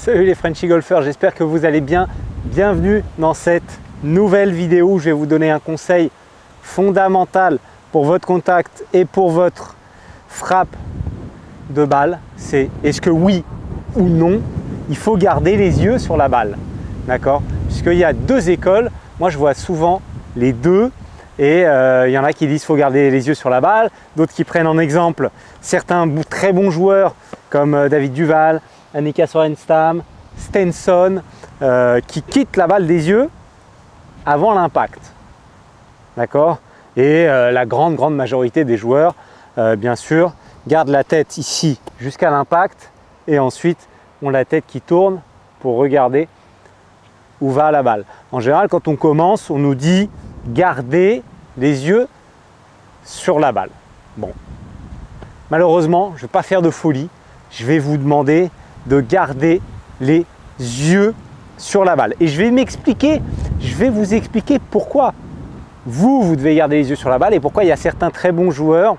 Salut les Frenchy golfeurs, j'espère que vous allez bien. Bienvenue dans cette nouvelle vidéo où je vais vous donner un conseil fondamental pour votre contact et pour votre frappe de balle. C'est est-ce que oui ou non, il faut garder les yeux sur la balle. D'accord? Puisqu'il y a deux écoles, moi je vois souvent les deux. Et il y en a qui disent qu'il faut garder les yeux sur la balle, d'autres qui prennent en exemple certains très bons joueurs comme David Duval, Annika Sorenstam, Stenson, qui quittent la balle des yeux avant l'impact. D'accord? Et la grande majorité des joueurs, bien sûr, gardent la tête ici jusqu'à l'impact et ensuite ont la tête qui tourne pour regarder où va la balle. En général, quand on commence, on nous dit garder les yeux sur la balle. Bon, malheureusement, je ne vais pas faire de folie. Je vais vous demander de garder les yeux sur la balle. Et je vais vous expliquer pourquoi vous devez garder les yeux sur la balle et pourquoi il y a certains très bons joueurs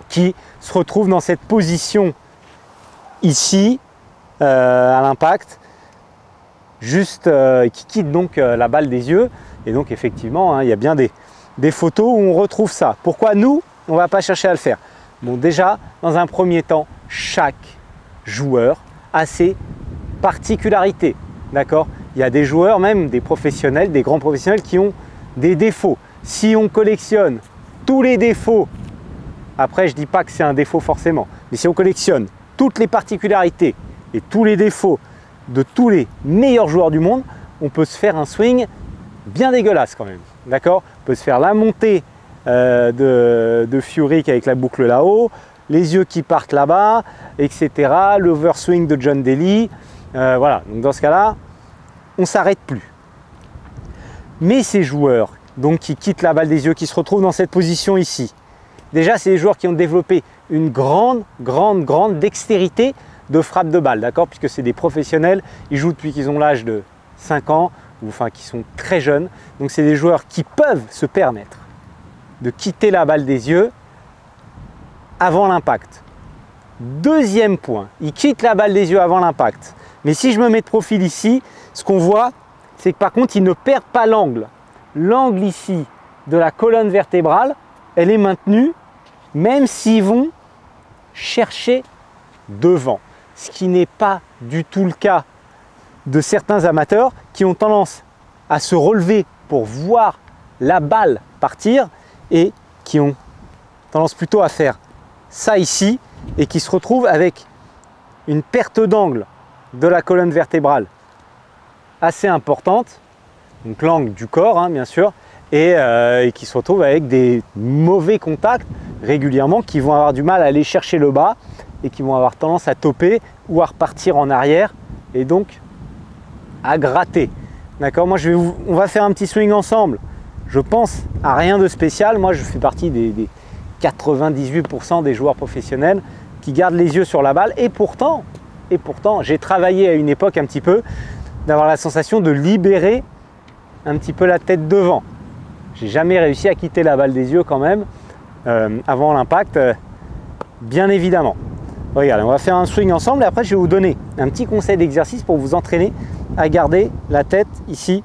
qui se retrouvent dans cette position ici, à l'impact, juste qui quittent donc la balle des yeux. Et donc effectivement, il y a bien des photos où on retrouve ça. Pourquoi nous, on ne va pas chercher à le faire? Bon, déjà, dans un premier temps, chaque joueur a ses particularités. D'accord? Il y a des joueurs, même des professionnels, des grands professionnels qui ont des défauts. Si on collectionne tous les défauts, après je ne dis pas que c'est un défaut forcément, mais si on collectionne toutes les particularités et tous les défauts de tous les meilleurs joueurs du monde, on peut se faire un swing bien dégueulasse quand même. D'accord? On peut se faire la montée de Furyk avec la boucle là-haut, les yeux qui partent là-bas, etc. L'overswing de John Daly. Voilà, donc dans ce cas-là, on ne s'arrête plus. Mais ces joueurs donc, qui quittent la balle des yeux, qui se retrouvent dans cette position ici, déjà, c'est des joueurs qui ont développé une grande dextérité de frappe de balle, d'accord? Puisque c'est des professionnels, ils jouent depuis qu'ils ont l'âge de 5 ans, ou enfin qui sont très jeunes. Donc c'est des joueurs qui peuvent se permettre de quitter la balle des yeux avant l'impact. Deuxième point, ils quittent la balle des yeux avant l'impact. Mais si je me mets de profil ici, ce qu'on voit, c'est que par contre, ils ne perdent pas l'angle. L'angle ici de la colonne vertébrale, elle est maintenue, même s'ils vont chercher devant. Ce qui n'est pas du tout le cas de certains amateurs qui ont tendance à se relever pour voir la balle partir et qui ont tendance plutôt à faire ça ici et qui se retrouvent avec une perte d'angle de la colonne vertébrale assez importante, donc l'angle du corps bien sûr, et qui se retrouvent avec des mauvais contacts régulièrement qui vont avoir du mal à aller chercher le bas et qui vont avoir tendance à toper ou à repartir en arrière et donc à gratter. D'accord? Moi, on va faire un petit swing ensemble. Je pense à rien de spécial. Moi, je fais partie des 98% des joueurs professionnels qui gardent les yeux sur la balle. Et pourtant, j'ai travaillé à une époque un petit peu d'avoir la sensation de libérer un petit peu la tête devant. J'ai jamais réussi à quitter la balle des yeux quand même avant l'impact, bien évidemment. Regardez, on va faire un swing ensemble et après je vais vous donner un petit conseil d'exercice pour vous entraîner à garder la tête ici.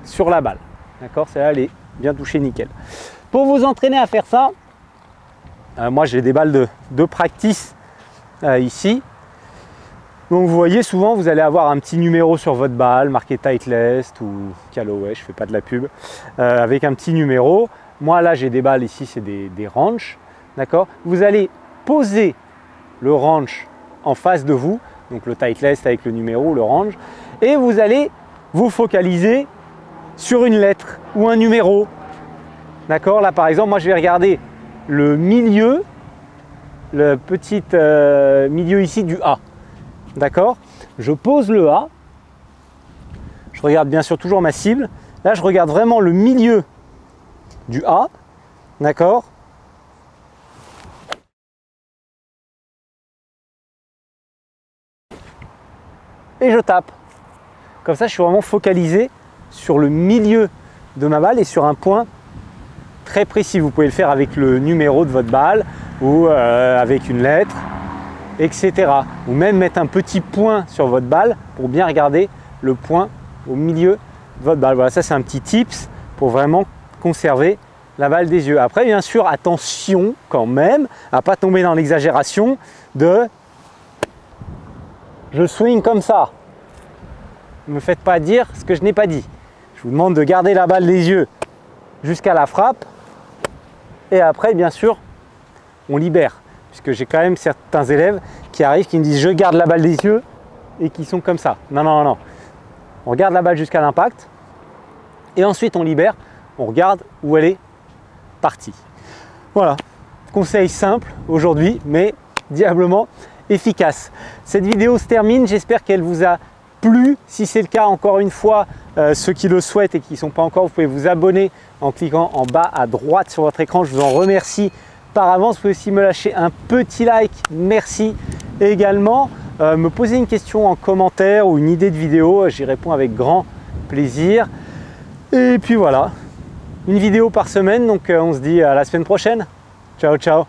Sur la balle. D'accord? Celle-là, elle est bien touchée, nickel. Pour vous entraîner à faire ça, moi j'ai des balles de practice ici. Donc vous voyez, souvent vous allez avoir un petit numéro sur votre balle, marqué Titleist ou Callaway, je ne fais pas de la pub, avec un petit numéro. Moi là j'ai des balles ici, c'est des ranch, d'accord? Vous allez poser le ranch en face de vous, donc le Titleist avec le numéro, le ranch, et vous allez vous focaliser sur une lettre ou un numéro. D'accord? Là par exemple, moi je vais regarder le milieu, le petit milieu ici du A. D'accord? Je pose le A, je regarde bien sûr toujours ma cible. Là, je regarde vraiment le milieu du A, d'accord? Et je tape. Comme ça, je suis vraiment focalisé sur le milieu de ma balle et sur un point très précis. Vous pouvez le faire avec le numéro de votre balle ou avec une lettre, etc. Ou même mettre un petit point sur votre balle pour bien regarder le point au milieu de votre balle. Voilà, ça c'est un petit tips pour vraiment conserver la balle des yeux. Après, bien sûr, attention quand même à ne pas tomber dans l'exagération de je swing comme ça. Ne me faites pas dire ce que je n'ai pas dit. Je vous demande de garder la balle des yeux jusqu'à la frappe et après, bien sûr, on libère. Puisque j'ai quand même certains élèves qui arrivent, qui me disent je garde la balle des yeux et qui sont comme ça. Non, non, non. On garde la balle jusqu'à l'impact et ensuite on libère, on regarde où elle est partie. Voilà, conseil simple aujourd'hui, mais diablement efficace. Cette vidéo se termine, j'espère qu'elle vous a plu. Si c'est le cas, encore une fois, ceux qui le souhaitent et qui ne sont pas encore, vous pouvez vous abonner en cliquant en bas à droite sur votre écran. Je vous en remercie par avance. Vous pouvez aussi me lâcher un petit like, merci. Et également, me poser une question en commentaire ou une idée de vidéo, j'y réponds avec grand plaisir. Et puis voilà, une vidéo par semaine, donc on se dit à la semaine prochaine. Ciao, ciao.